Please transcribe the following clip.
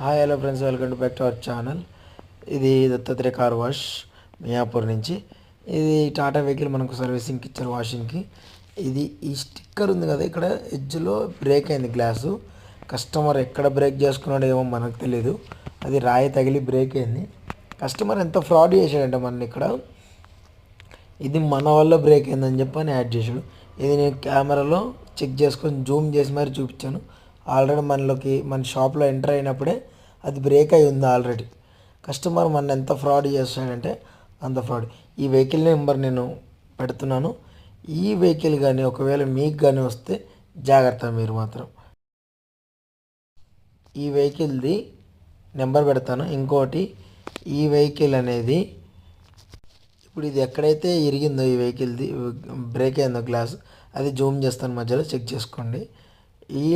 Hi hello friends, welcome to back to our channel. ఇది Dattatreya car wash Miyapur నుంచి. ఇది Tata vehicle మనకు సర్వీసింగ్కి ఇచ్చారు, వాషింగ్కి. ఇది ఈ స్టిక్కర్ ఉంది కదా, ఇక్కడ ఎడ్జ్లో బ్రేక్ అయింది గ్లాసు. కస్టమర్ ఎక్కడ బ్రేక్ చేసుకున్నాడో ఏమో మనకు తెలియదు, అది రాయి తగిలి బ్రేక్ అయింది. కస్టమర్ ఎంత ఫ్రాడ్ చేశాడంటే మన ఇక్కడ, ఇది మన వల్ల బ్రేక్ అయిందని చెప్పని యాడ్ చేశాడు. ఇది నేను కెమెరాలో చెక్ చేసుకొని జూమ్ చేసి మరి చూపించాను. ఆల్రెడీ మన షాప్లో ఎంటర్ అయినప్పుడే అది బ్రేక్ అయి ఉంది ఆల్రెడీ. కస్టమర్ మన ఎంత ఫ్రాడ్ చేస్తాడంటే అంత ఫ్రాడ్. ఈ వెహికల్ నెంబర్ నేను పెడుతున్నాను. ఈ వెహికల్ కానీ ఒకవేళ మీకు కానీ వస్తే జాగ్రత్త. మీరు మాత్రం ఈ వెహికల్ది నెంబర్ పెడతాను. ఇంకోటి, ఈ వెహికల్ అనేది ఇప్పుడు ఇది ఎక్కడైతే ఇరిగిందో ఈ వెహికల్ది బ్రేక్ అయిందో గ్లాస్, అది జూమ్ చేస్తాను, మధ్యలో చెక్ చేసుకోండి. ఈ